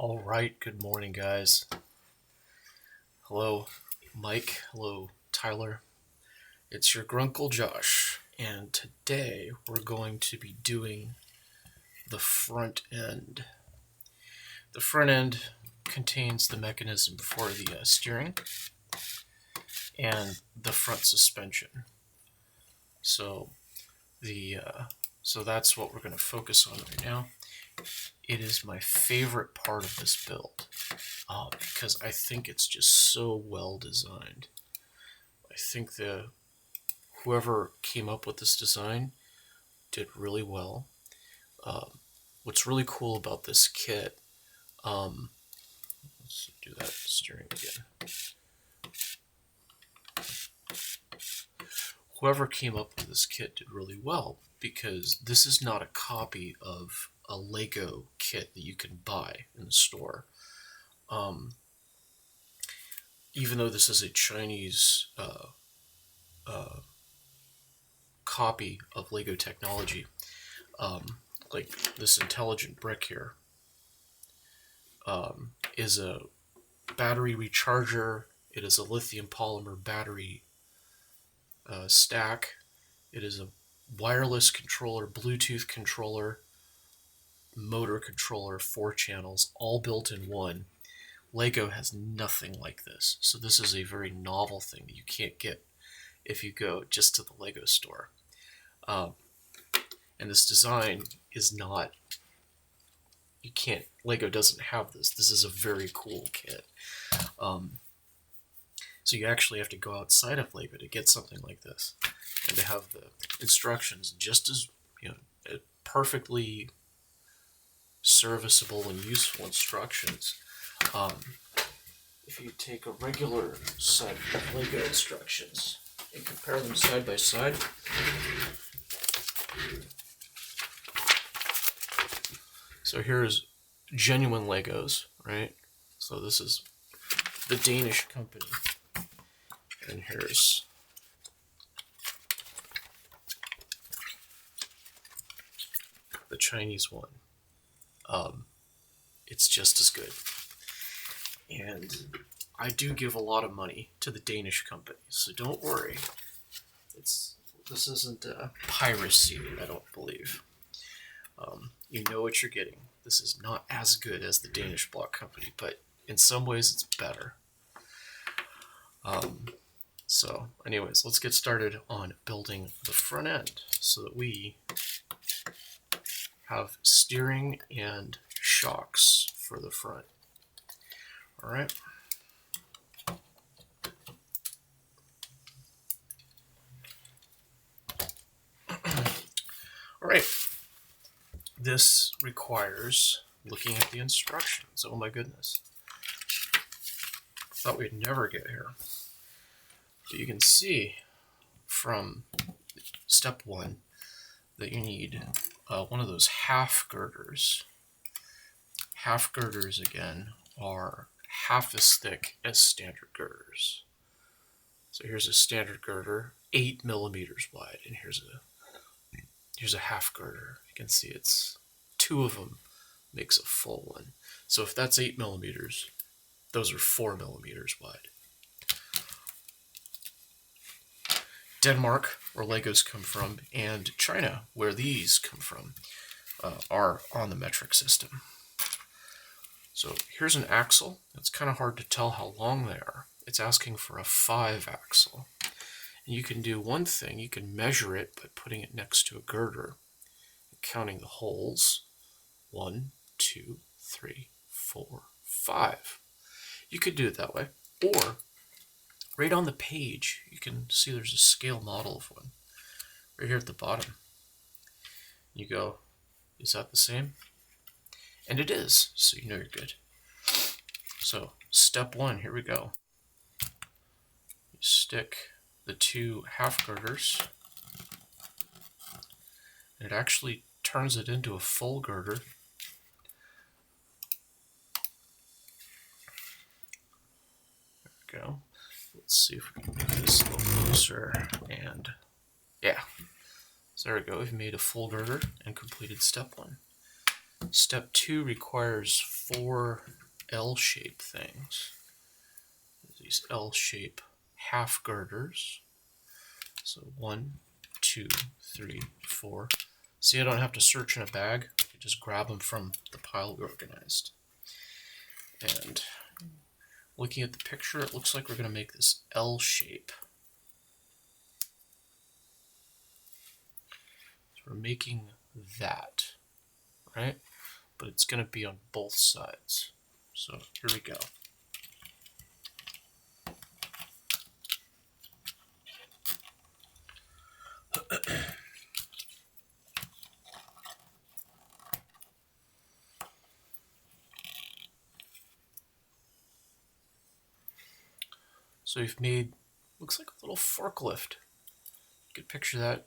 All right, good morning, guys. Hello, Mike. Hello, Tyler. It's your Grunkle Josh, and today we're going to be doing the front end. The front end contains the mechanism for the steering and the front suspension. So that's what we're going to focus on right now. It is my favorite part of this build because I think it's just so well designed. I think whoever came up with this design did really well. What's really cool about this kit, let's do that steering again. Whoever came up with this kit did really well because this is not a copy of a Lego kit that you can buy in the store. Even though this is a Chinese copy of Lego technology, like this intelligent brick here, is a battery recharger. It is a lithium polymer battery stack. It is a wireless controller, Bluetooth controller, motor controller, 4 channels, all built in one. Lego has nothing like this, so this is a very novel thing that you can't get if you go just to the Lego store. And this design is not, Lego doesn't have this. This is a very cool kit. So you actually have to go outside of Lego to get something like this, and to have the instructions just as, perfectly serviceable and useful instructions. If you take a regular set of Lego instructions and compare them side by side, so here's genuine Legos, right? So this is the Danish company, and here's the Chinese one. It's just as good. And I do give a lot of money to the Danish company, so don't worry. This isn't piracy, I don't believe. You know what you're getting. This is not as good as the Danish block company, but in some ways it's better. So anyways, let's get started on building the front end so that we have steering and shocks for the front. All right. All right. This requires looking at the instructions. Oh my goodness. Thought we'd never get here. So you can see from step 1 that you need one of those half girders. Half girders, again, are half as thick as standard girders. So here's a standard girder, 8 millimeters wide, and here's a half girder. You can see it's 2 of them makes a full one. So if that's 8 millimeters, those are 4 millimeters wide. Denmark, where Legos come from, and China, where these come from, are on the metric system. So here's an axle. It's kind of hard to tell how long they are. It's asking for a 5 axle. And you can do one thing. You can measure it by putting it next to a girder and counting the holes. 1, 2, 3, 4, 5. You could do it that way. Or right on the page, you can see there's a scale model of one. Right here at the bottom. You go, is that the same? And it is, so you know you're good. So step 1, here we go. You stick the 2 half girders, and it actually turns it into a full girder. There we go. Let's see if we can make this a little closer, and yeah. So there we go, we've made a full girder and completed step 1. Step 2 requires 4 L-shaped things. These L-shape half girders. So 1, 2, 3, 4. See, I don't have to search in a bag. I can just grab them from the pile we organized. And looking at the picture, it looks like we're going to make this L shape. So we're making that, right? But it's going to be on both sides. So here we go. So we've made, looks like a little forklift. You could picture that,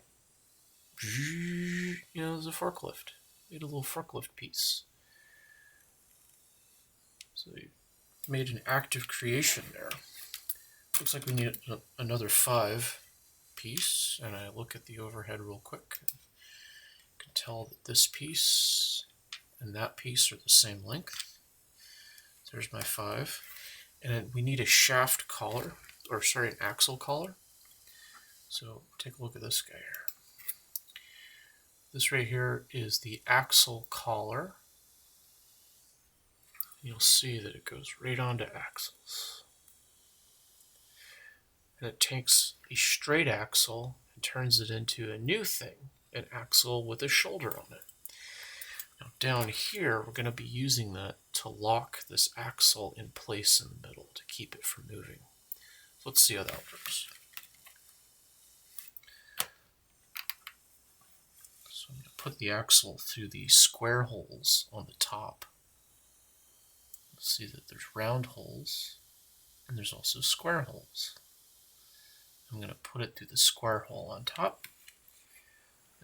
you know, as a forklift. Made a little forklift piece. So we made an active creation there. Looks like we need another 5 piece, and I look at the overhead real quick. You can tell that this piece and that piece are the same length. So there's my 5. And then we need a shaft collar, or sorry, an axle collar. So take a look at this guy here. This right here is the axle collar. You'll see that it goes right onto axles. And it takes a straight axle and turns it into a new thing, an axle with a shoulder on it. Now down here, we're going to be using that to lock this axle in place in the middle to keep it from moving. So let's see how that works. So I'm going to put the axle through the square holes on the top. See that there's round holes and there's also square holes. I'm going to put it through the square hole on top.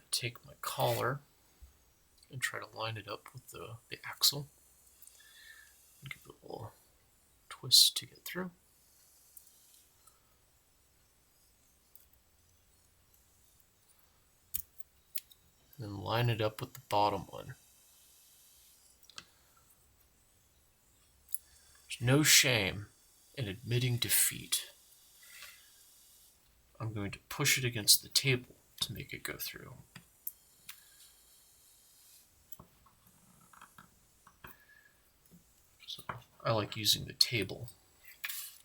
Take my collar and try to line it up with the axle. Give it a little twist to get through. And then line it up with the bottom one. There's no shame in admitting defeat. I'm going to push it against the table to make it go through. So I like using the table.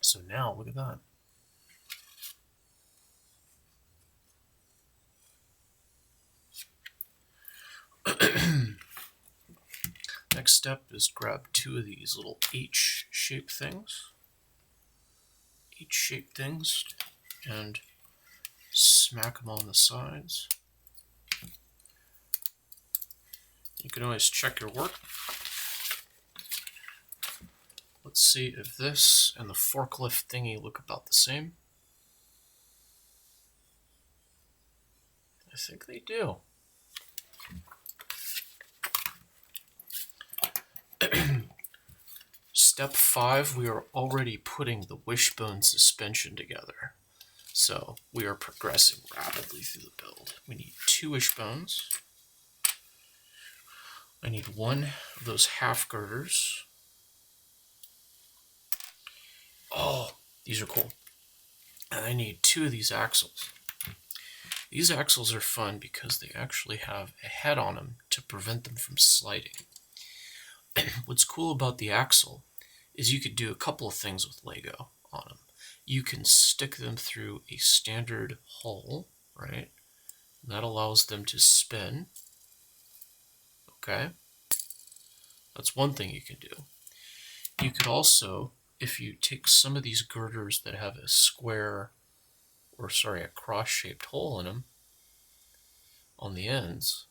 So now look at that. Next step is grab 2 of these little H-shaped things. H-shaped things, and smack them on the sides. You can always check your work. Let's see if this and the forklift thingy look about the same. I think they do. Step 5, we are already putting the wishbone suspension together. So we are progressing rapidly through the build. We need 2 wishbones. I need 1 of those half girders. Oh, these are cool. And I need 2 of these axles. These axles are fun because they actually have a head on them to prevent them from sliding. What's cool about the axle is you could do a couple of things with Lego on them. You can stick them through a standard hole, right? And that allows them to spin. Okay? That's one thing you can do. You could also, if you take some of these girders that have a square, or sorry, a cross-shaped hole in them on the ends,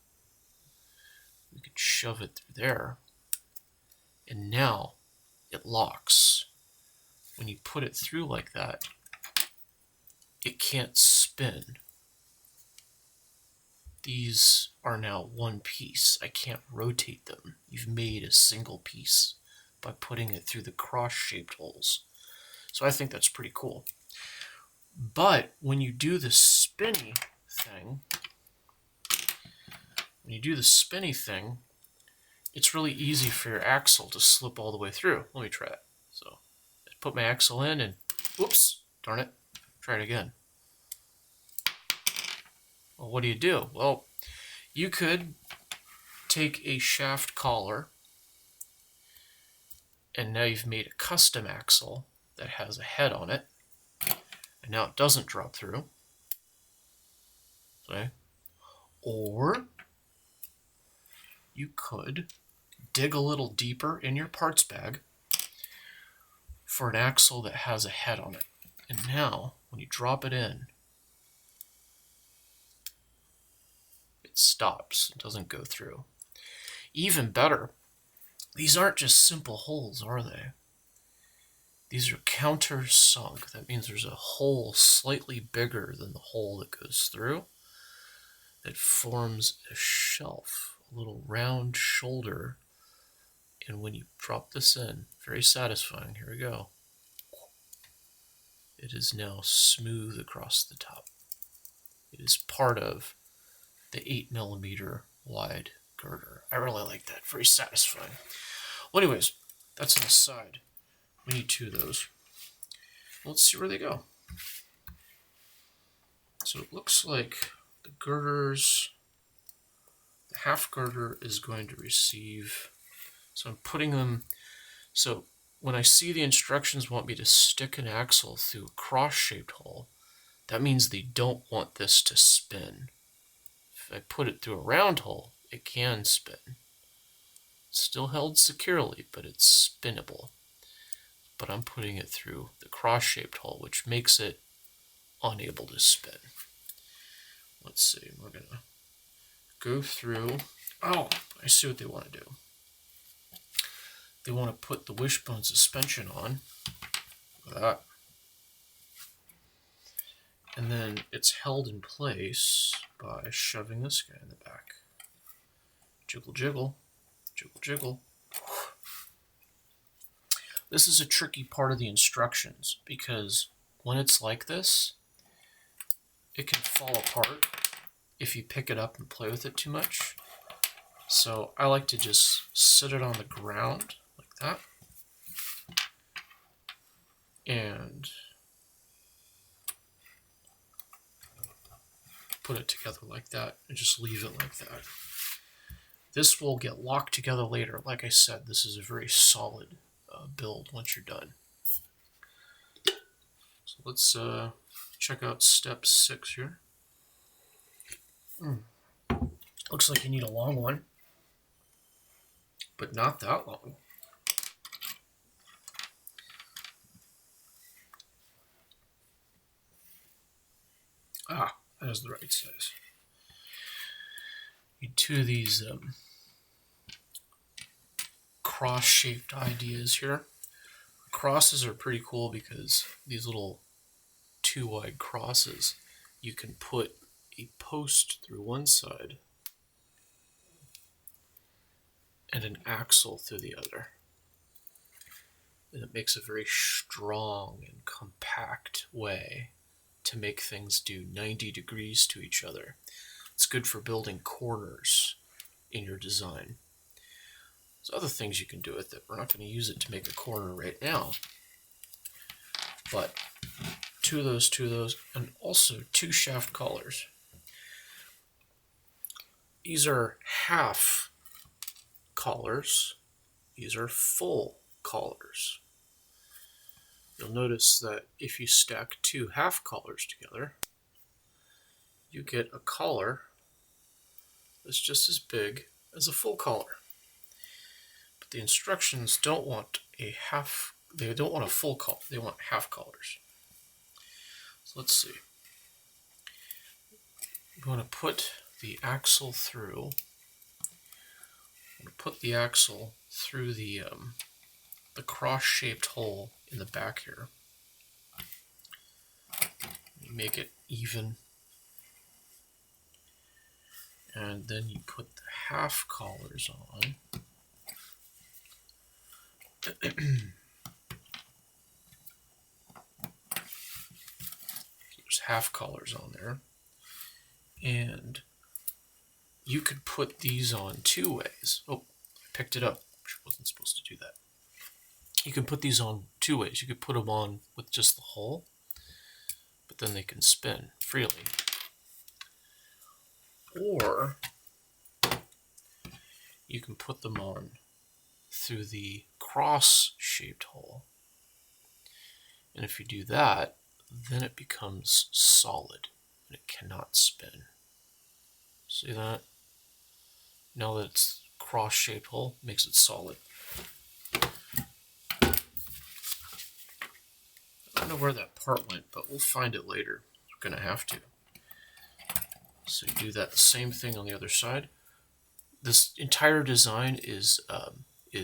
you could shove it through there, and now it locks. When you put it through like that, it can't spin. These are now one piece. I can't rotate them. You've made a single piece by putting it through the cross-shaped holes. So I think that's pretty cool. But when you do the spinny thing, it's really easy for your axle to slip all the way through. Let me try it. So I put my axle in and whoops, darn it, try it again. Well, what do? Well, you could take a shaft collar and now you've made a custom axle that has a head on it, and now it doesn't drop through. Okay. Or you could dig a little deeper in your parts bag for an axle that has a head on it. And now, when you drop it in, it stops. It doesn't go through. Even better, these aren't just simple holes, are they? These are countersunk. That means there's a hole slightly bigger than the hole that goes through that forms a shelf, a little round shoulder. And when you drop this in, very satisfying, here we go. It is now smooth across the top. It is part of the 8mm wide girder. I really like that, very satisfying. Well, anyways, that's an aside. We need 2 of those. Let's see where they go. So it looks like the girders, the half girder is going to receive, so I'm putting them, so when I see the instructions want me to stick an axle through a cross-shaped hole, that means they don't want this to spin. If I put it through a round hole, it can spin. It's still held securely, but it's spinnable. But I'm putting it through the cross-shaped hole, which makes it unable to spin. Let's see, we're going to go through. Oh, I see what they want to do. They want to put the wishbone suspension on, like that. And then it's held in place by shoving this guy in the back. Jiggle, jiggle, jiggle, jiggle. This is a tricky part of the instructions because when it's like this, it can fall apart if you pick it up and play with it too much. So I like to just sit it on the ground like that and put it together like that and just leave it like that. This will get locked together later. Like I said, this is a very solid build once you're done. So let's check out step 6 here. Looks like you need a long one, but not that long. Ah, that is the right size. Need 2 of these cross-shaped ideas here. Crosses are pretty cool because these little 2 wide crosses, you can put a post through one side and an axle through the other. And it makes a very strong and compact way to make things do 90 degrees to each other. It's good for building corners in your design. There's other things you can do with it. We're not going to use it to make a corner right now. But 2 of those, and also 2 shaft collars. These are half collars. These are full collars. You'll notice that if you stack 2 half collars together, you get a collar that's just as big as a full collar. But the instructions don't want a half, they don't want a full collar, they want half collars. So let's see. You want to put the axle through. I'm going to put the axle through the cross-shaped hole in the back here. You make it even. And then you put the half collars on. There's half collars on there. And you could put these on 2 ways. Oh, I picked it up, which wasn't supposed to do that. You can put these on two ways. You could put them on with just the hole, but then they can spin freely. Or you can put them on through the cross-shaped hole. And if you do that, then it becomes solid and it cannot spin. See that? Now that it's cross-shaped hole, makes it solid. I don't know where that part went, but we'll find it later. We're going to have to. So you do that same thing on the other side. This entire design is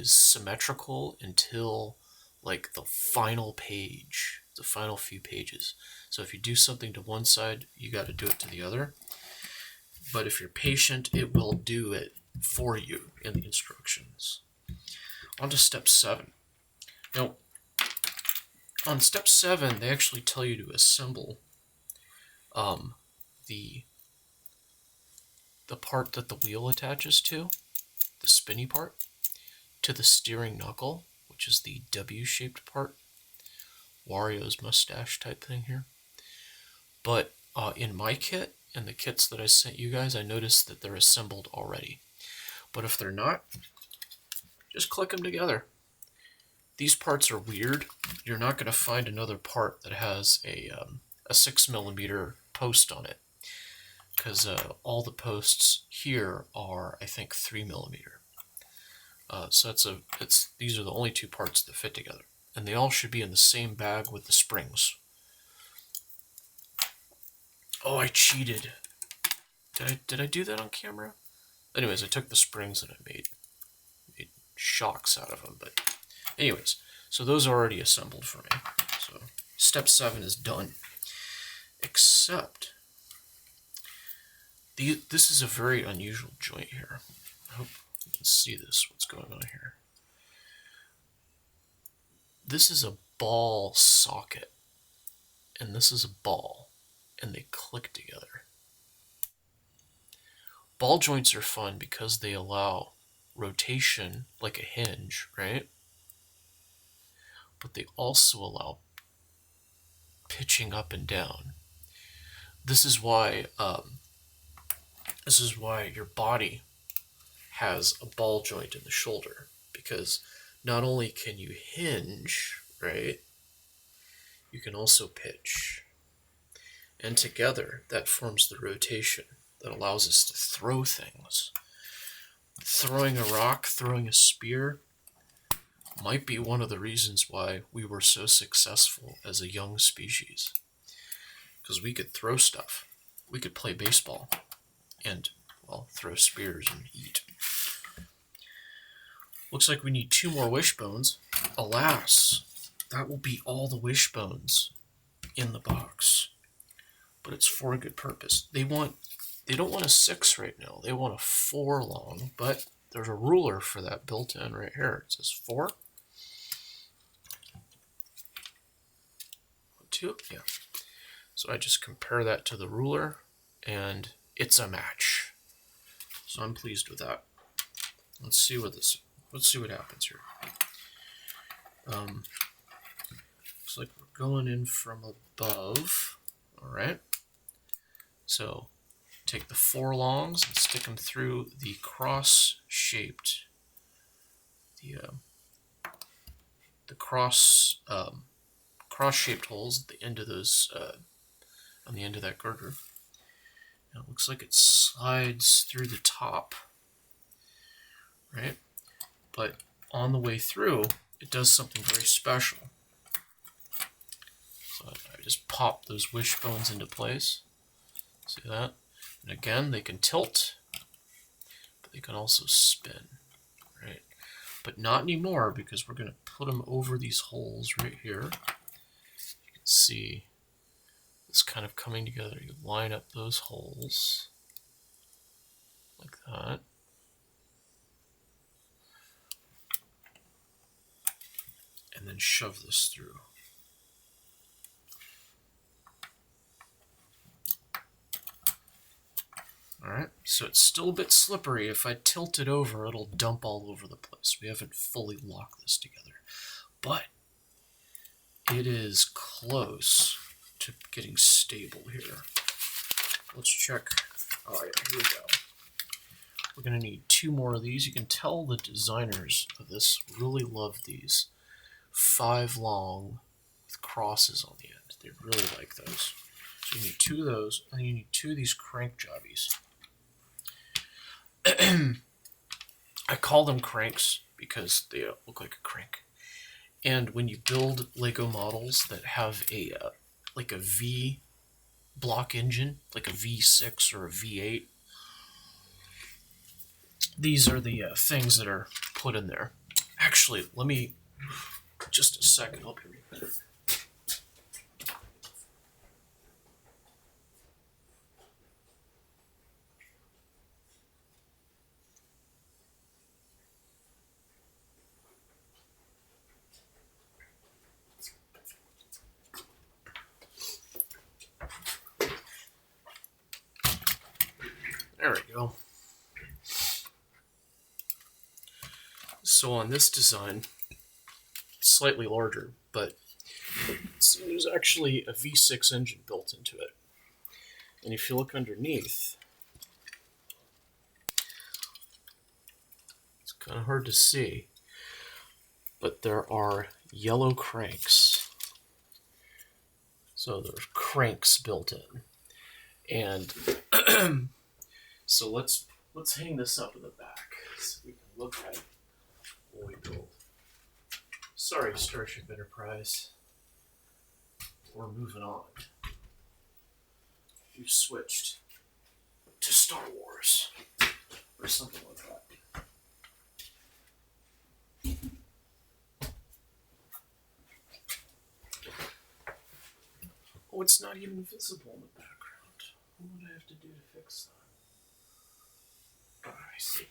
symmetrical until like the final page, the final few pages. So if you do something to one side, you got to do it to the other. But if you're patient, it will do it for you in the instructions. On to step 7. Now, on step 7, they actually tell you to assemble the part that the wheel attaches to, the spinny part, to the steering knuckle, which is the W-shaped part. Wario's mustache type thing here. But in my kit, and the kits that I sent you guys, I noticed that they're assembled already. But if they're not, just click them together. These parts are weird. You're not going to find another part that has a 6mm post on it, because all the posts here are, I think, 3mm. So these are the only two parts that fit together, and they all should be in the same bag with the springs. Oh, I cheated. Did I do that on camera? Anyways, I took the springs and I made shocks out of them. But anyways, so those are already assembled for me. So step 7 is done. Except this is a very unusual joint here. I hope you can see this, what's going on here. This is a ball socket, and this is a ball, and they click together. Ball joints are fun because they allow rotation like a hinge, right? But they also allow pitching up and down. This is why your body has a ball joint in the shoulder, because not only can you hinge, right, you can also pitch. And together, that forms the rotation that allows us to throw things. Throwing a rock, throwing a spear, might be one of the reasons why we were so successful as a young species. Because we could throw stuff. We could play baseball and, well, throw spears and eat. Looks like we need 2 more wishbones. Alas, that will be all the wishbones in the box. But it's for a good purpose. They don't want a 6 right now. They want a 4 long, but there's a ruler for that built in right here. It says 4. 2, yeah. So I just compare that to the ruler, and it's a match. So I'm pleased with that. Let's see what happens here. Looks like we're going in from above. All right. So take the 4 longs and stick them through the cross-shaped, cross-shaped holes at the end of those, on the end of that girder. Now it looks like it slides through the top, right? But on the way through, it does something very special. So I just pop those wishbones into place. See that? And again, they can tilt, but they can also spin, right? But not anymore, because we're going to put them over these holes right here. You can see it's kind of coming together. You line up those holes like that. And then shove this through. Alright, So it's still a bit slippery. If I tilt it over, it'll dump all over the place. We haven't fully locked this together. But it is close to getting stable here. Let's check. Oh yeah, here we go. We're going to need 2 more of these. You can tell the designers of this really love these 5 long with crosses on the end. They really like those. So you need 2 of those, and you need 2 of these crank jobbies. I call them cranks because they look like a crank. And when you build Lego models that have a like a V block engine, like a V6 or a V8, these are the things that are put in there. Actually, let me, just a second, I'll be right back. There we go. So on this design, slightly larger, but there's actually a V6 engine built into it. And if you look underneath, it's kind of hard to see, but there are yellow cranks. So there's cranks built in. And so let's hang this up in the back so we can look at what we built. Sorry, Starship Enterprise. We're moving on. You switched to Star Wars or something like that. Oh, it's not even visible in the background. What would I have to do to fix that? Oh, I see.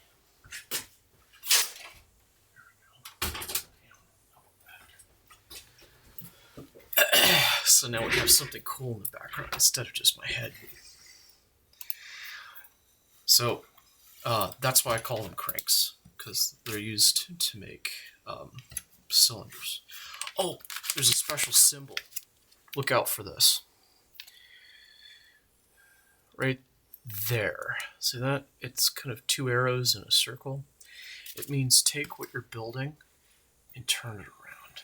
So now we have something cool in the background instead of just my head. So that's why I call them cranks, because they're used to make cylinders. Oh, there's a special symbol. Look out for this. Right there. See that? It's kind of 2 arrows in a circle. It means take what you're building and turn it around.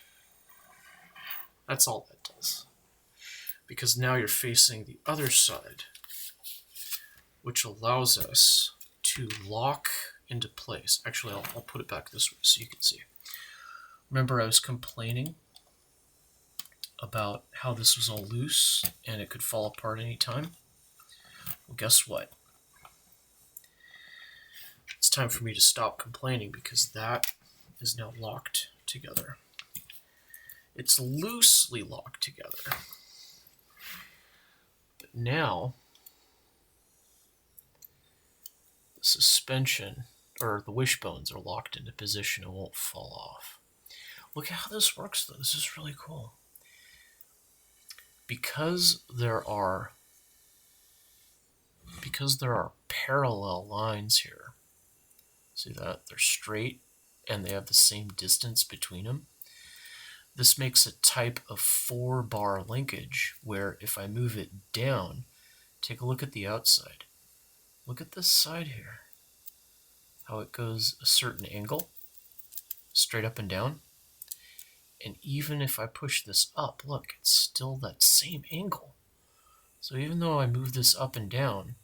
That's all that does. Because now you're facing the other side, which allows us to lock into place. Actually, I'll put it back this way so you can see. Remember, I was complaining about how this was all loose and it could fall apart anytime? Well, guess what? It's time for me to stop complaining because that is now locked together. It's loosely locked together. But now, the suspension, or the wishbones, are locked into position and won't fall off. Look at how this works, though. This is really cool. Because there are parallel lines here, see that? They're straight and they have the same distance between them. This makes a type of 4-bar linkage where if I move it down, take a look at the outside. Look at this side here. How it goes a certain angle, straight up and down. And even if I push this up, look, it's still that same angle. So even though I move this up and down,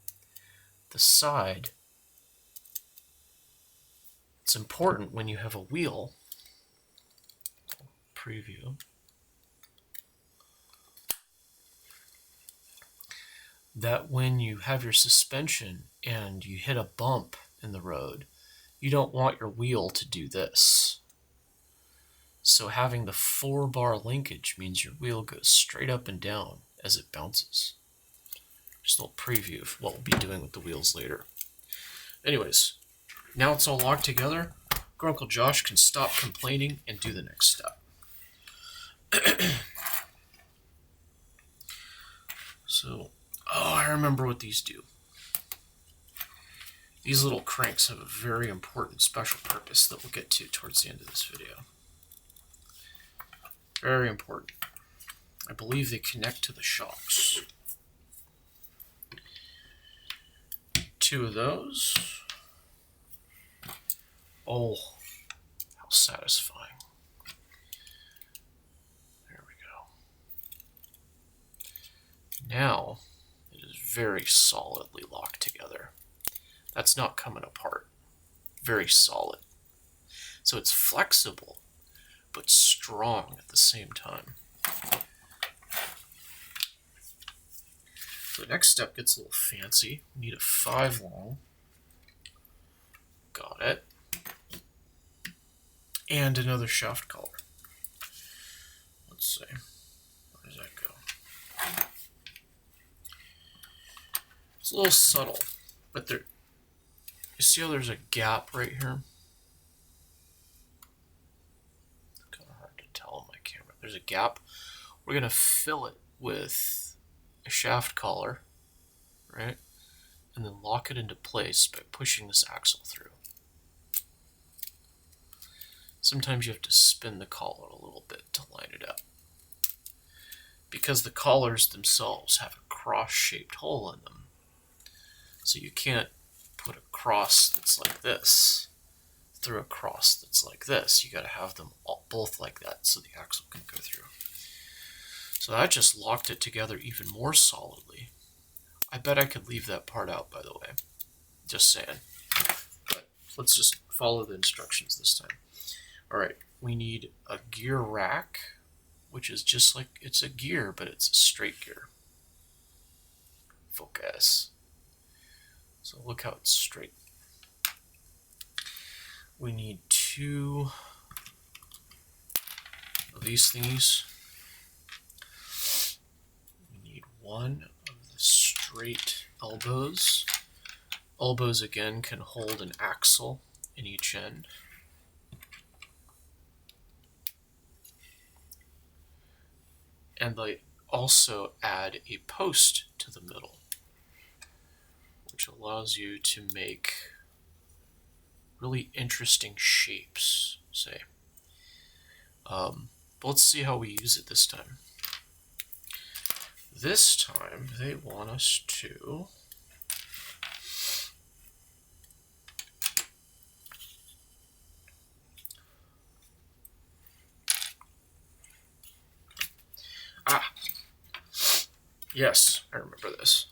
the side, it's important when you have a wheel, preview, that when you have your suspension and you hit a bump in the road, you don't want your wheel to do this. So having the 4-bar linkage means your wheel goes straight up and down as it bounces. Just a little preview of what we'll be doing with the wheels later. Anyways, now it's all locked together. Grunkle Josh can stop complaining and do the next step. So, I remember what these do. These little cranks have a very important special purpose that we'll get to towards the end of this video. Very important. I believe they connect to the shocks. 2 of those. Oh, how satisfying. There we go. Now it is very solidly locked together. That's not coming apart. Very solid. So it's flexible, but strong at the same time. So the next step gets a little fancy. We need a 5 long. Got it. And another shaft collar. Let's see. Where does that go? It's a little subtle, but there. You see how there's a gap right here? It's kind of hard to tell on my camera. There's a gap. We're going to fill it with a shaft collar, right? And then lock it into place by pushing this axle through. Sometimes you have to spin the collar a little bit to line it up. Because the collars themselves have a cross-shaped hole in them. So you can't put a cross that's like this through a cross that's like this. You got to have them both like that so the axle can go through. So that just locked it together even more solidly. I bet I could leave that part out, by the way. Just saying. But let's just follow the instructions this time. Alright, we need a gear rack, which is just like, it's a gear, but it's a straight gear. Focus. So look how it's straight. We need 2 of these thingies. We need 1 of the straight elbows. Elbows again can hold an axle in each end. And they also add a post to the middle, which allows you to make really interesting shapes, say. But let's see how we use it this time. This time, they want us to yes, I remember this.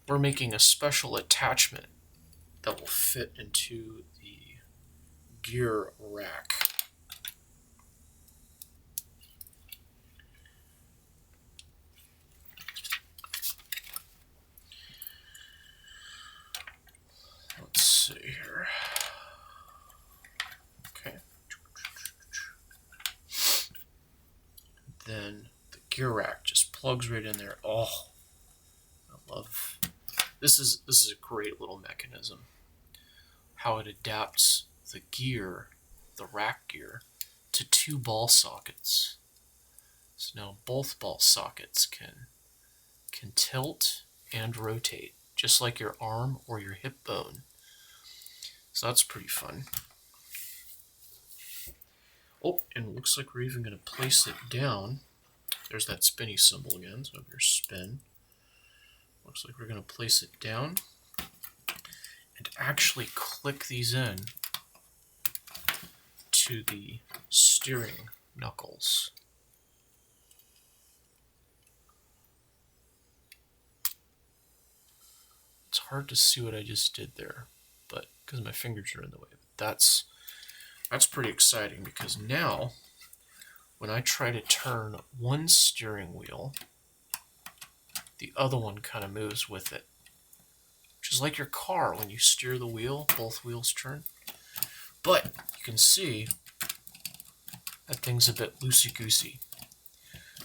We're making a special attachment that will fit into the gear rack. Let's see here. Okay. Then the gear rack just plugs right in there. Oh, I love this is a great little mechanism. How it adapts the gear, the rack gear, to 2 ball sockets. So now both ball sockets can tilt and rotate, just like your arm or your hip bone. So that's pretty fun. Oh, and it looks like we're even going to place it down. There's that spinny symbol again, so if you're spin. Looks like we're going to place it down and actually click these in to the steering knuckles. It's hard to see what I just did there, but because my fingers are in the way. But that's pretty exciting, because now when I try to turn one steering wheel, the other one kind of moves with it. Which is like your car, when you steer the wheel, both wheels turn. But you can see that thing's a bit loosey-goosey.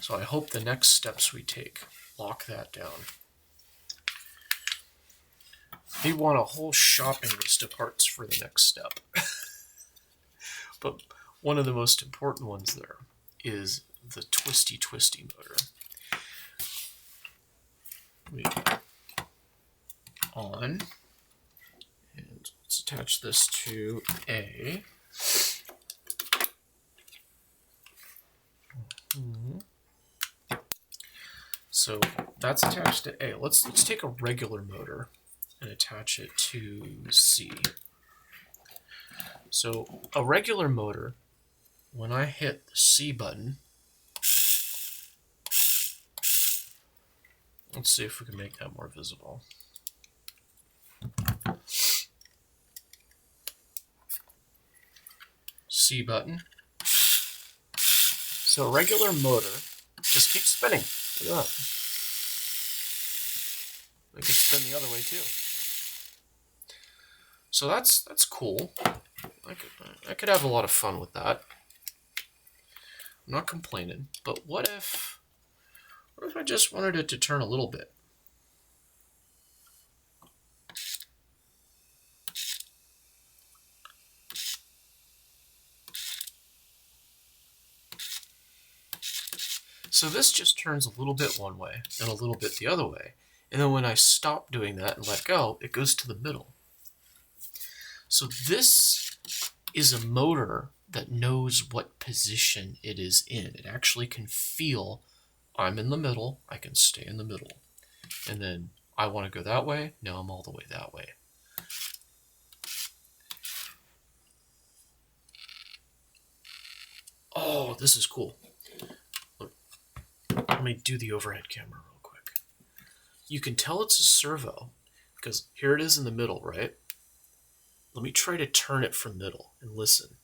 So I hope the next steps we take lock that down. They want a whole shopping list of parts for the next step. But one of the most important ones there is the twisty motor. We on, attach this to A. So that's attached to A. Let's take a regular motor and attach it to C. So a regular motor, when I hit the C button, let's see if we can make that more visible. C button. So a regular motor just keeps spinning. Look at that. It could spin the other way too. So that's cool. I could have a lot of fun with that. I'm not complaining, but what if I just wanted it to turn a little bit? So this just turns a little bit one way and a little bit the other way. And then when I stop doing that and let go, it goes to the middle. So this is a motor that knows what position it is in. It actually can feel, I'm in the middle, I can stay in the middle. And then I want to go that way, now I'm all the way that way. Oh, this is cool. Look, let me do the overhead camera real quick. You can tell it's a servo because here it is in the middle, right? Let me try to turn it from middle and listen.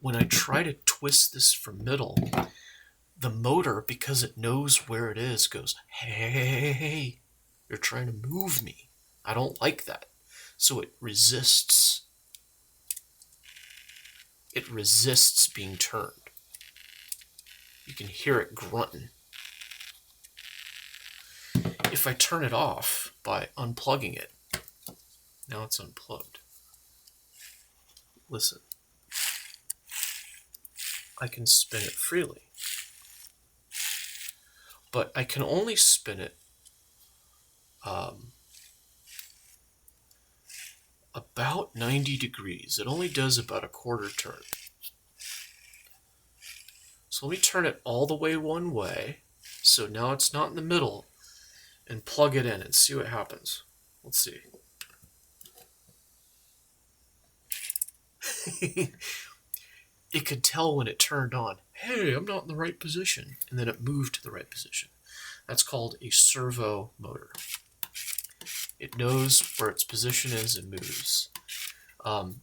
When I try to twist this from middle, the motor, because it knows where it is, goes, hey, you're trying to move me. I don't like that. So it resists. It resists being turned. You can hear it grunting. If I turn it off by unplugging it, now it's unplugged. Listen. I can spin it freely. But I can only spin it about 90 degrees. It only does about a quarter turn. So let me turn it all the way one way, so now it's not in the middle, and plug it in and see what happens. Let's see. It could tell when it turned on, hey, I'm not in the right position, and then it moved to the right position. That's called a servo motor. It knows where its position is and moves.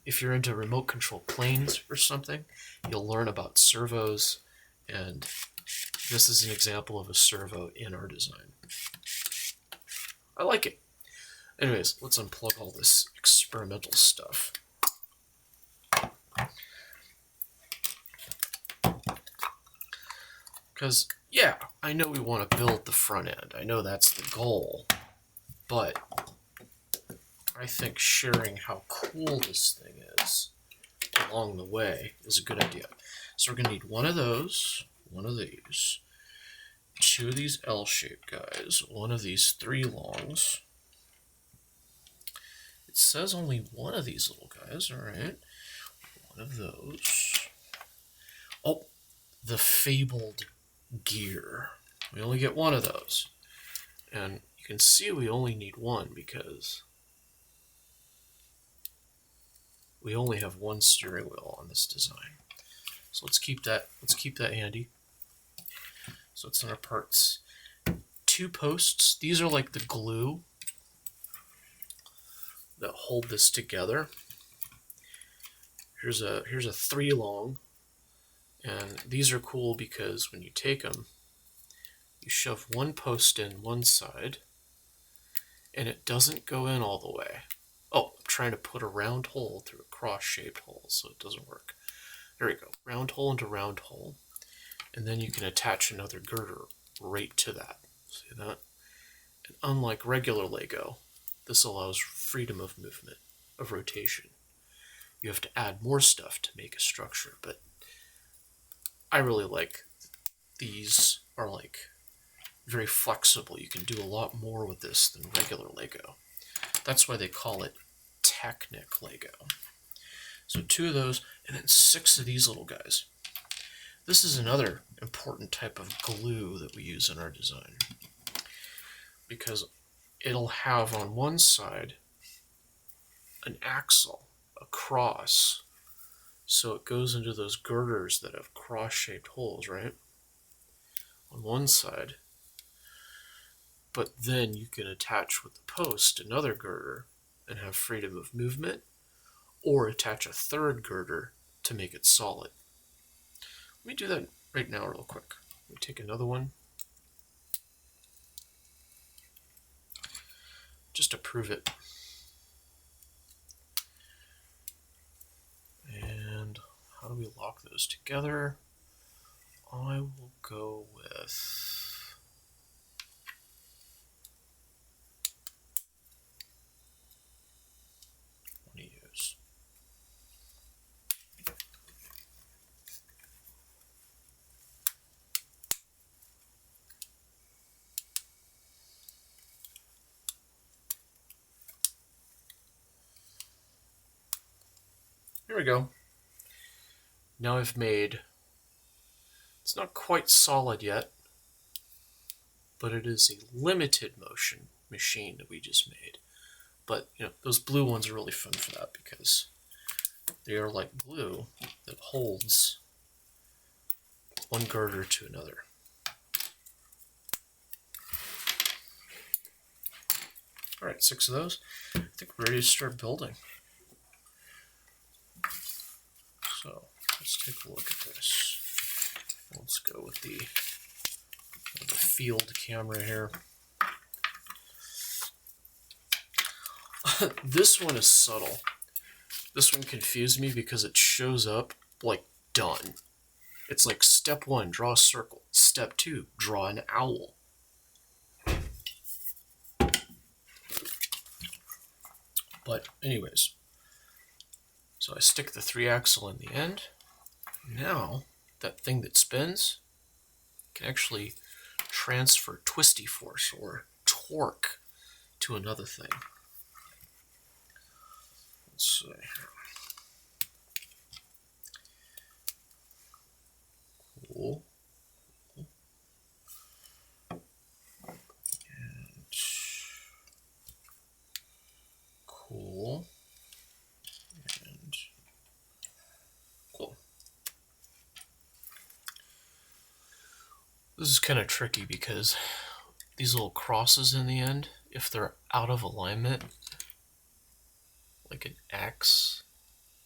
If you're into remote control planes or something, you'll learn about servos, and this is an example of a servo in our design. I like it. Anyways, let's unplug all this experimental stuff. Because, yeah, I know we want to build the front end. I know that's the goal. But I think sharing how cool this thing is along the way is a good idea. So we're going to need one of those, one of these, two of these L-shaped guys, one of these 3 longs. It says only one of these little guys, all right. One of those. Oh, the fabled gear. We only get one of those. And you can see we only need one because we only have one steering wheel on this design. So let's keep that handy. So it's in our parts. 2 posts. These are like the glue that hold this together. Here's a 3 long. And these are cool because when you take them, you shove one post in one side, and it doesn't go in all the way. Oh, I'm trying to put a round hole through a cross-shaped hole, so it doesn't work. There we go. Round hole into round hole. And then you can attach another girder right to that. See that? And unlike regular Lego, this allows freedom of movement, of rotation. You have to add more stuff to make a structure, but I really like these are like very flexible. You can do a lot more with this than regular Lego. That's why they call it Technic Lego. So 2 of those, and then 6 of these little guys. This is another important type of glue that we use in our design, because it'll have on one side an axle, a cross, so it goes into those girders that have cross-shaped holes, right? On one side. But then you can attach with the post another girder and have freedom of movement, or attach a third girder to make it solid. Let me do that right now real quick. Let me take another one just to prove it. And how do we lock those together? I will go with one of these. Here we go. Now I've made, it's not quite solid yet, but it is a limited motion machine that we just made. But you know, those blue ones are really fun for that because they are like glue that holds one girder to another. All right, 6 of those. I think we're ready to start building. So let's take a look at this. Let's go with the field camera here. This one is subtle. This one confused me because it shows up like done. It's like step 1, draw a circle. Step 2, draw an owl. But anyways, so I stick the 3-axle in the end. Now that thing that spins can actually transfer twisty force or torque to another thing. Let's see here. Cool. And cool. And cool. This is kind of tricky because these little crosses in the end, if they're out of alignment, like an X,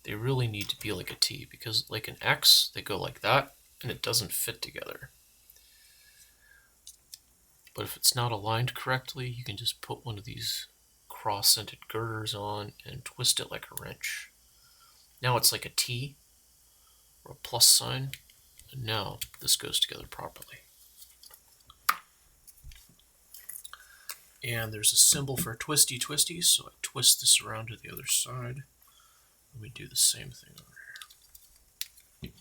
they really need to be like a T, because like an X, they go like that, and it doesn't fit together. But if it's not aligned correctly, you can just put one of these cross-centered girders on and twist it like a wrench. Now it's like a T or a plus sign, and now this goes together properly. And there's a symbol for twisty twisty, so I twist this around to the other side, and we do the same thing over here.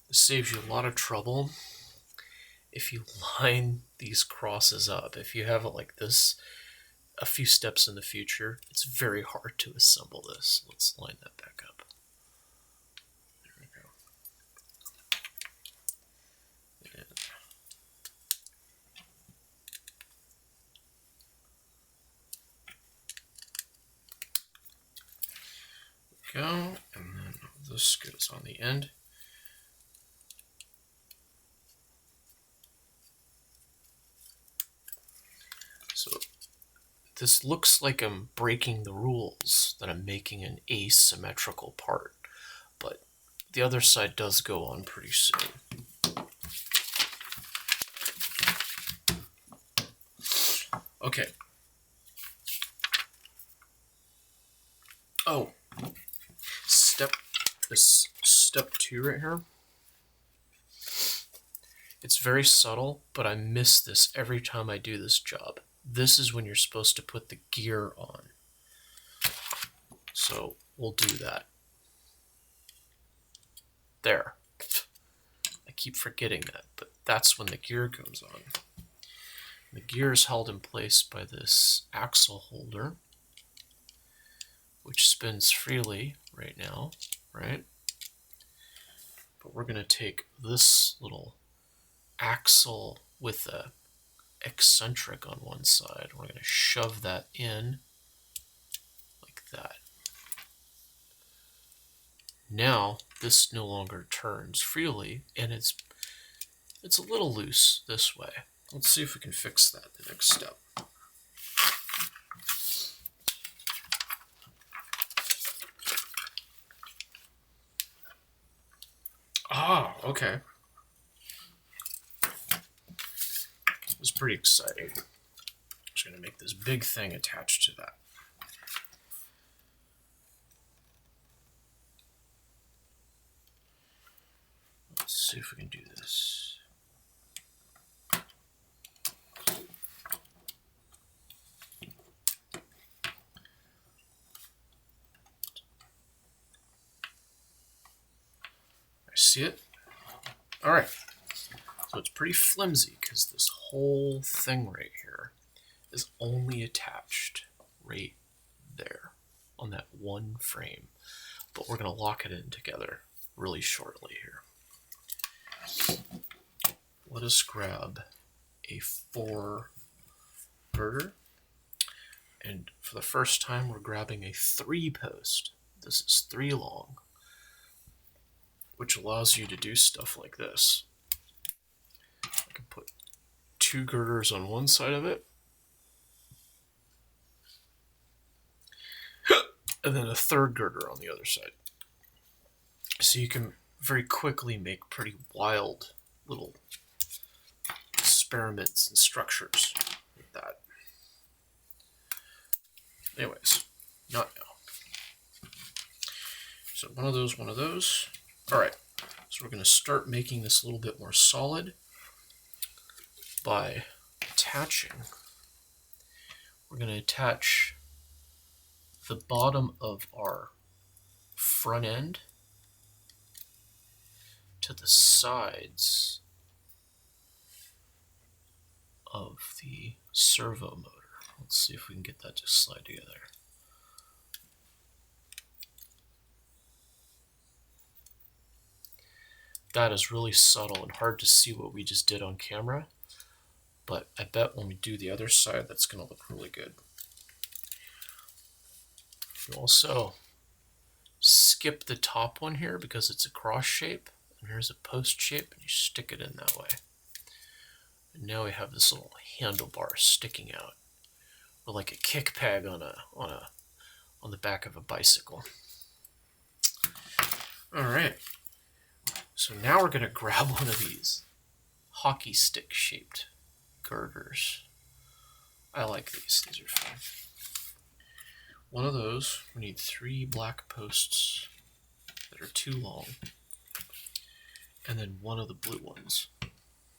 This saves you a lot of trouble if you line these crosses up. If you have it like this a few steps in the future, it's very hard to assemble this. Let's line that back up. There we go. And go, and then this goes on the end. So this looks like I'm breaking the rules, that I'm making an asymmetrical part, but the other side does go on pretty soon. Okay. Oh, step 2 right here. It's very subtle, but I miss this every time I do this job. This is when you're supposed to put the gear on. So we'll do that. There. I keep forgetting that, but that's when the gear goes on. The gear is held in place by this axle holder, which spins freely right now, right? But we're going to take this little axle with a eccentric on one side. We're going to shove that in like that. Now this no longer turns freely, and it's a little loose this way. Let's see if we can fix that the next step. Ah, okay. It was pretty exciting. I'm just going to make this big thing attached to that. Let's see if we can do this. I see it. All right. So it's pretty flimsy because this whole thing right here is only attached right there on that one frame. But we're going to lock it in together really shortly here. Let us grab a 4 girder. And for the first time, we're grabbing a 3 post. This is 3 long, which allows you to do stuff like this. I can put 2 girders on one side of it, and then a 3rd girder on the other side. So you can very quickly make pretty wild little experiments and structures with that. Anyways, not now. So one of those. All right, so we're going to start making this a little bit more solid by attaching. We're going to attach the bottom of our front end to the sides of the servo motor. Let's see if we can get that to slide together. That is really subtle and hard to see what we just did on camera, but I bet when we do the other side, that's going to look really good. You also skip the top one here because it's a cross shape, and here's a post shape, and you stick it in that way. And now we have this little handlebar sticking out, or like a kick peg on the back of a bicycle. All right. So now we're going to grab one of these hockey stick shaped girders. I like these. These are fun. One of those, we need 3 black posts that are too long, and then one of the blue ones.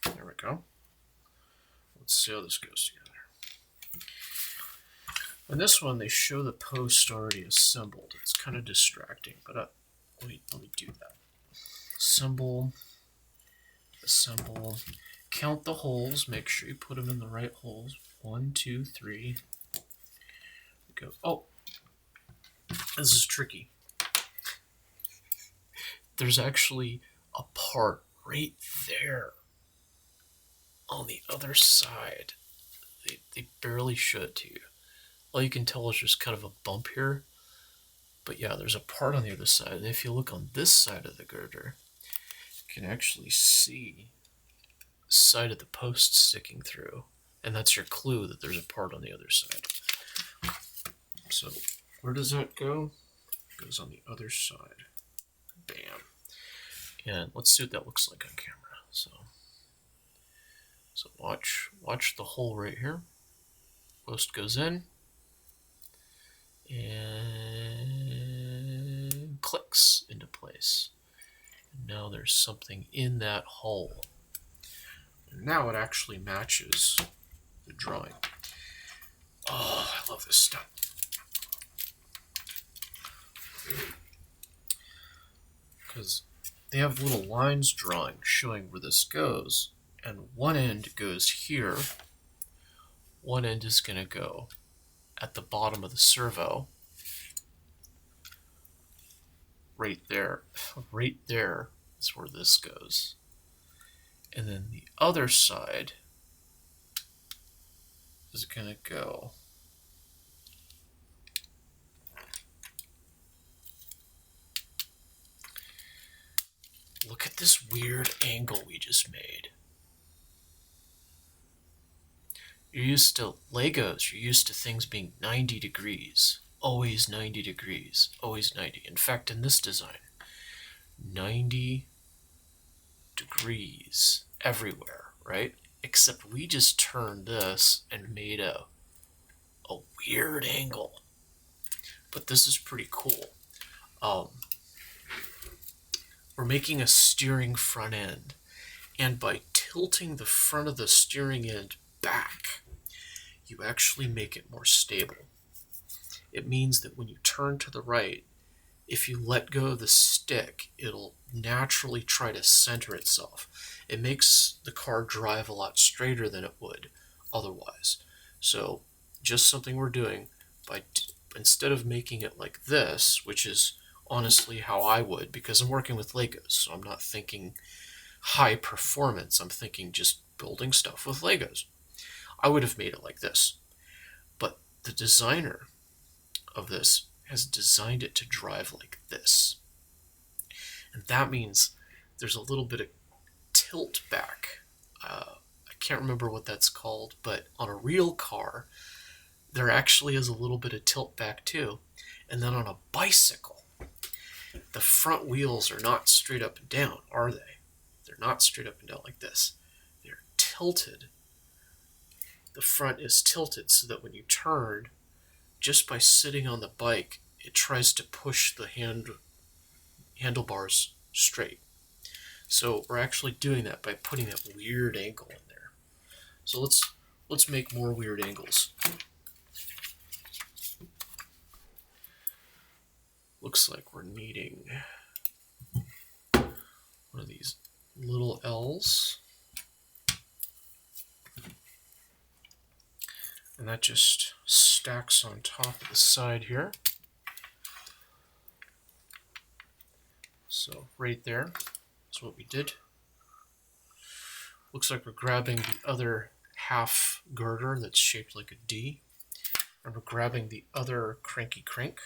There we go. Let's see how this goes together. And this one, they show the post already assembled. It's kind of distracting, but let me do that. Assemble. Count the holes. Make sure you put them in the right holes. 1, 2, 3. Go. Oh, this is tricky. There's actually a part right there on the other side. They barely show it to you. All you can tell is just kind of a bump here. But yeah, there's a part on the other side. And if you look on this side of the girder, you can actually see the side of the post sticking through. And that's your clue that there's a part on the other side. So where does that go? It goes on the other side. Bam. And let's see what that looks like on camera. So watch the hole right here. Post goes in and clicks into place. And now there's something in that hole. And now it actually matches the drawing. Oh, I love this stuff. because they have little lines drawing showing where this goes, and one end goes here, one end is going to go at the bottom of the servo, right there. Right there is where this goes. And then the other side is going to go look at this weird angle we just made. You're used to Legos, you're used to things being 90 degrees. Always 90 degrees. Always 90. In fact, in this design, 90 degrees everywhere, right? Except we just turned this and made a weird angle. But this is pretty cool. We're making a steering front end, and by tilting the front of the steering end back, you actually make it more stable. It means that when you turn to the right, if you let go of the stick, it'll naturally try to center itself. It makes the car drive a lot straighter than it would otherwise. So just something we're doing by instead of making it like this, which is honestly how I would, because I'm working with Legos, so I'm not thinking high performance. I'm thinking just building stuff with Legos. I would have made it like this. But the designer of this has designed it to drive like this. And that means there's a little bit of tilt back. I can't remember what that's called, but on a real car, there actually is a little bit of tilt back too. And then on a bicycle, the front wheels are not straight up and down, are they? They're not straight up and down like this. They're tilted. The front is tilted so that when you turn, just by sitting on the bike, it tries to push the handlebars straight. So we're actually doing that by putting that weird angle in there. So let's make more weird angles. Looks like we're needing one of these little L's. And that just stacks on top of the side here. So right there is what we did. Looks like we're grabbing the other half girder that's shaped like a D. And we're grabbing the other cranky crank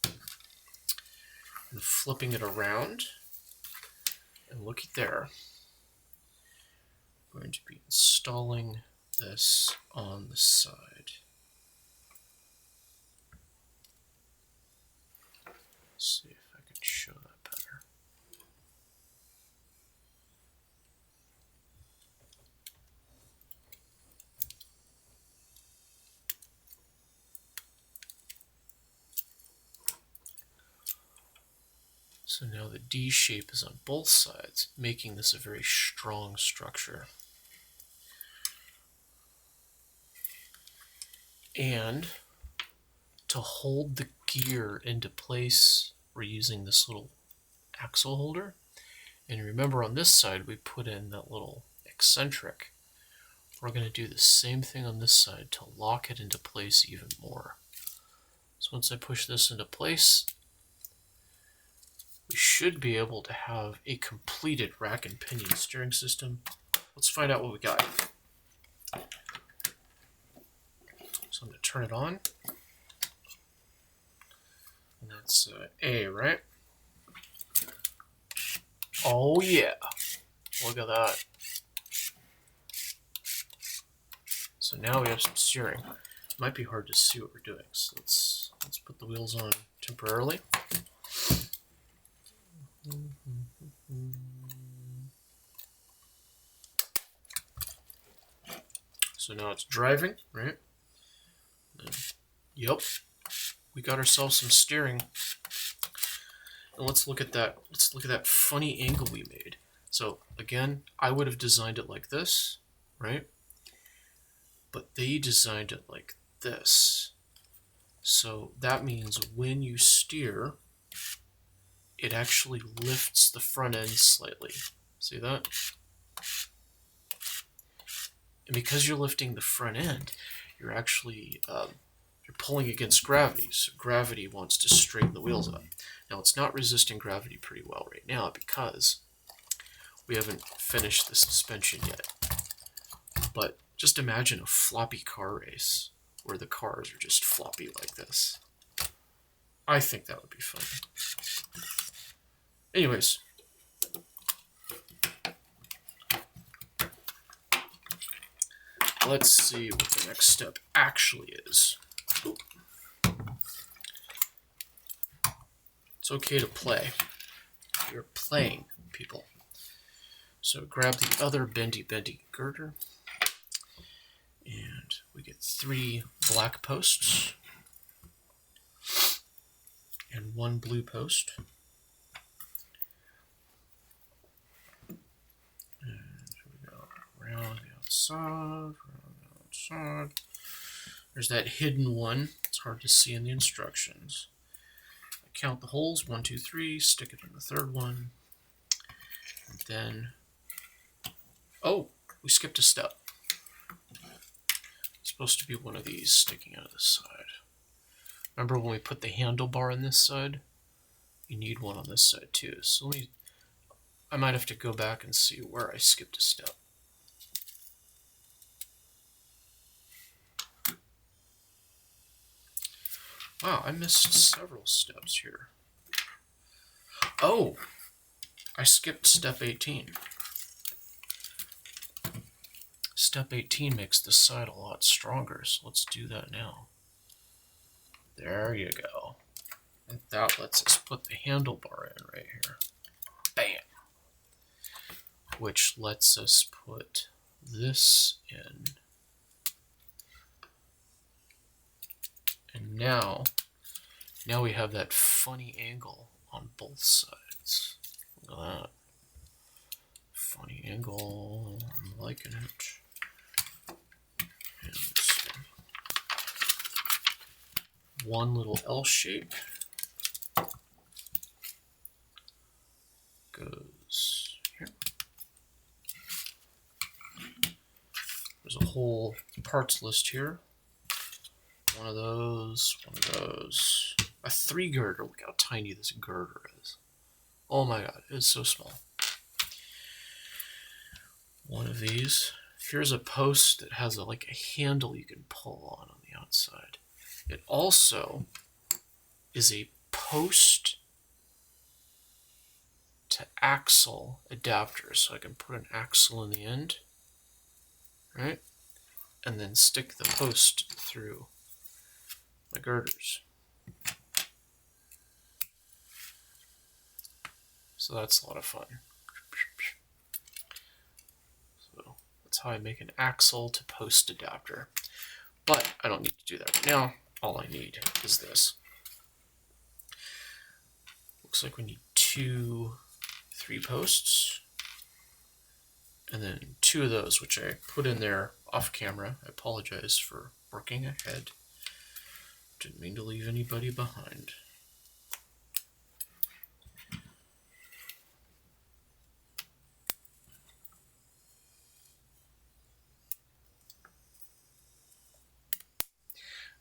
and flipping it around. And looky there. We're going to be installing this on the side. Let's see if I can show that better. So now the D shape is on both sides, making this a very strong structure. And to hold the gear into place, we're using this little axle holder. And remember on this side, we put in that little eccentric. We're going to do the same thing on this side to lock it into place even more. So once I push this into place, we should be able to have a completed rack and pinion steering system. Let's find out what we got. So I'm going to turn it on. And that's A, right? Oh yeah, look at that. So now we have some steering. It might be hard to see what we're doing, so let's put the wheels on temporarily. So now it's driving, right? Yep, we got ourselves some steering. And let's look at that. Let's look at that funny angle we made. So again, I would have designed it like this, right? But they designed it like this. So that means when you steer, it actually lifts the front end slightly. See that? And because you're lifting the front end, you're actually you're pulling against gravity. So gravity wants to straighten the wheels up. Now it's not resisting gravity pretty well right now because we haven't finished the suspension yet. But just imagine a floppy car race where the cars are just floppy like this. I think that would be fun. Anyways, let's see what the next step actually is. Ooh. It's okay to play. You're playing, people. So grab the other bendy girder. And we get 3 black posts and 1 blue post. And here we go. Around the outside, There's that hidden one. It's hard to see in the instructions. I count the holes, 1, 2, 3, stick it in the third one. And then, oh, we skipped a step. It's supposed to be one of these sticking out of the side. Remember when we put the handlebar on this side? You need one on this side too. So I might have to go back and see where I skipped a step. Wow, I missed several steps here. Oh, I skipped step 18. Step 18 makes the side a lot stronger, so let's do that now. There you go. And that lets us put the handlebar in right here. Bam! Which lets us put this in. And now we have that funny angle on both sides. Look at that. Funny angle. I'm liking it. And one little L shape goes here. There's a whole parts list here. One of those, a 3 girder. Look how tiny this girder is. Oh my god, it's so small. One of these. Here's a post that has like a handle you can pull on the outside. It also is a post to axle adapter, so I can put an axle in the end, right? And then stick the post through the girders. So that's a lot of fun. So that's how I make an axle to post adapter. But I don't need to do that right now. All I need is this. Looks like we need 2 3 posts. And then 2 of those, which I put in there off camera. I apologize for working ahead. Didn't mean to leave anybody behind.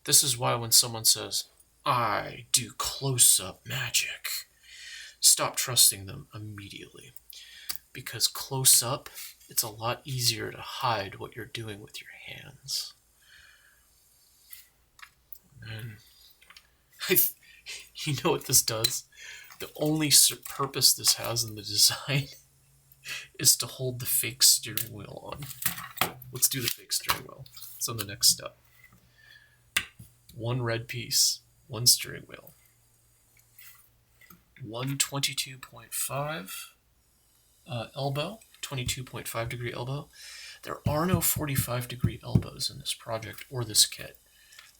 This is why when someone says, I do close-up magic, stop trusting them immediately. Because close-up, it's a lot easier to hide what you're doing with your hands. And you know what this does? The only purpose this has in the design is to hold the fake steering wheel on. Let's do the fake steering wheel. It's on the next step. 1 red piece, 1 steering wheel, 1 22.5 elbow, 22.5 degree elbow. There are no 45 degree elbows in this project or this kit,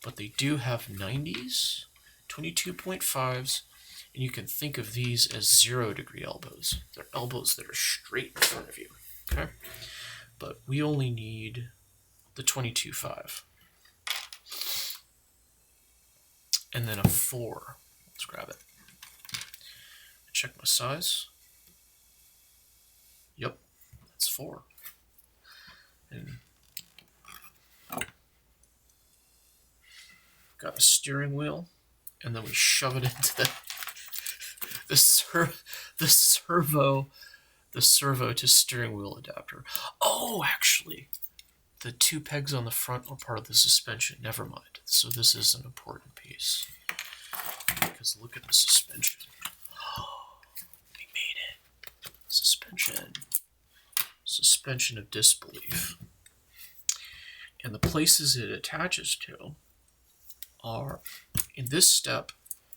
but they do have 90s, 22.5s, and you can think of these as 0 degree elbows. They're elbows that are straight in front of you, okay? But we only need the 22.5. And then a 4. Let's grab it. check my size. Yep, that's 4. And got a steering wheel, and then we shove it into the servo to steering wheel adapter. Oh, actually, the 2 pegs on the front are part of the suspension. Never mind. So this is an important piece. Because look at the suspension. Oh, we made it. Suspension. Suspension of disbelief. And the places it attaches to are, in this step,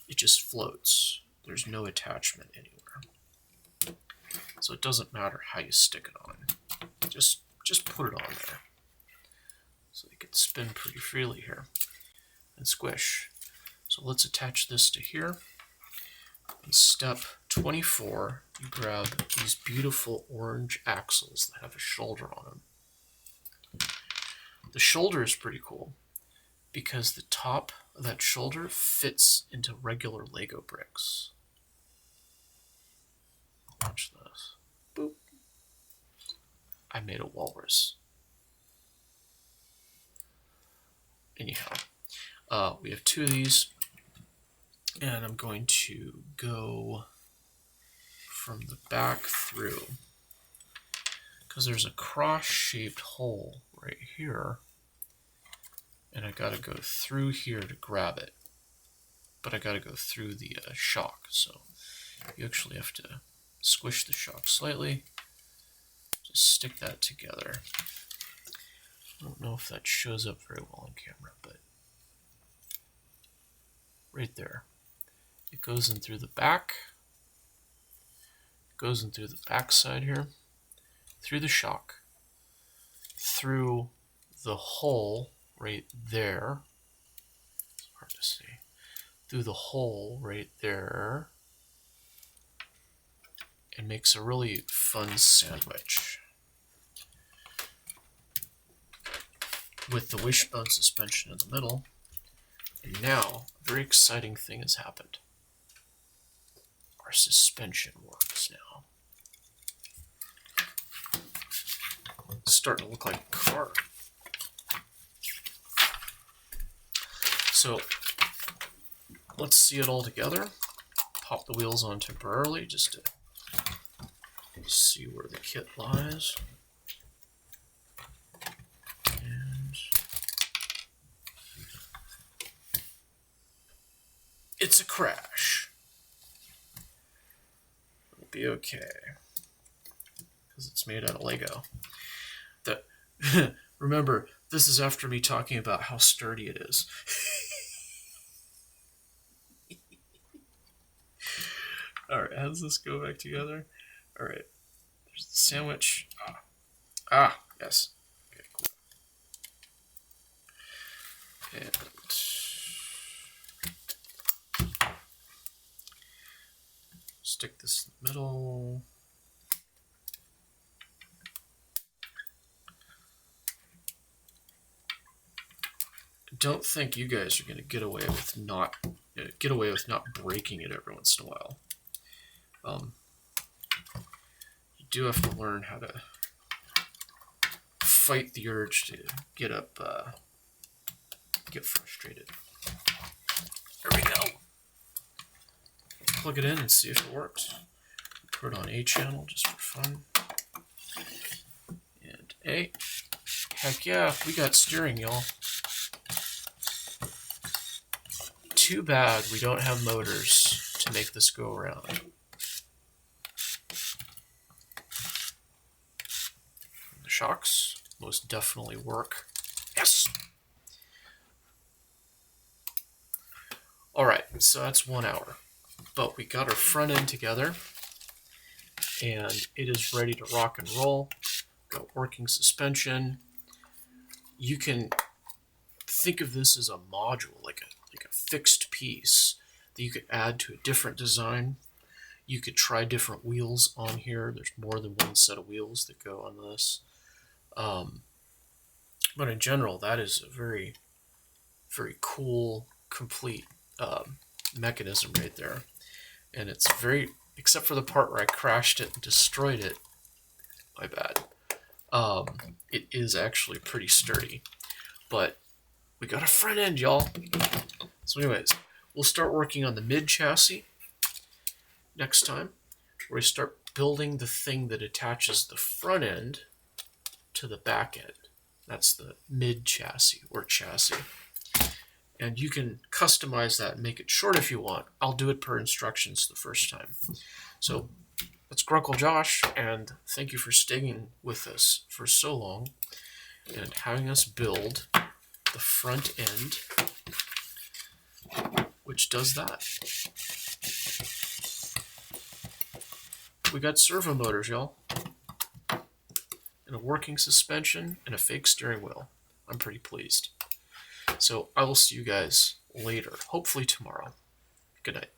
it just floats. There's no attachment anywhere. So it doesn't matter how you stick it on. Just put it on there. So you can spin pretty freely here and squish. So let's attach this to here. In step 24, you grab these beautiful orange axles that have a shoulder on them. The shoulder is pretty cool because the top of that shoulder fits into regular Lego bricks. Watch this. Boop. I made a walrus. Anyhow, we have 2 of these, and I'm going to go from the back through, because there's a cross-shaped hole right here, and I gotta go through here to grab it, but I gotta go through the shock, so you actually have to squish the shock slightly, just stick that together. I don't know if that shows up very well on camera, but right there. It goes in through the back, goes in through the back side here, through the shock, through the hole right there. It's hard to see. Through the hole right there, and makes a really fun sandwich. With the wishbone suspension in the middle. And now, a very exciting thing has happened. Our suspension works now. It's starting to look like a car. So, let's see it all together. Pop the wheels on temporarily just to see where the kit lies. It's a crash. It'll be okay. Because it's made out of Lego. Remember, this is after me talking about how sturdy it is. Alright, how does this go back together? Alright. There's the sandwich. Yes. Okay, cool. And stick this in the middle. Don't think you guys are going to get away with not breaking it every once in a while. You do have to learn how to fight the urge to get frustrated. There we go. Plug it in and see if it works. Put it on A channel just for fun. And A. Heck yeah, we got steering, y'all. Too bad we don't have motors to make this go around. The shocks most definitely work. Yes! Alright, so that's 1 hour. But we got our front end together, and it is ready to rock and roll. Got working suspension. You can think of this as a module, like a fixed piece that you could add to a different design. You could try different wheels on here. There's more than one set of wheels that go on this. But in general, that is a very, very cool, complete mechanism right there. And it's very, except for the part where I crashed it and destroyed it. My bad. It is actually pretty sturdy. But we got a front end, y'all. So anyways, we'll start working on the mid chassis next time, where we start building the thing that attaches the front end to the back end. That's the mid chassis or chassis. And you can customize that and make it short if you want. I'll do it per instructions the first time. So that's Grunkle Josh, and thank you for staying with us for so long and having us build the front end, which does that. We got servo motors, y'all, and a working suspension and a fake steering wheel. I'm pretty pleased. So I will see you guys later, hopefully tomorrow. Good night.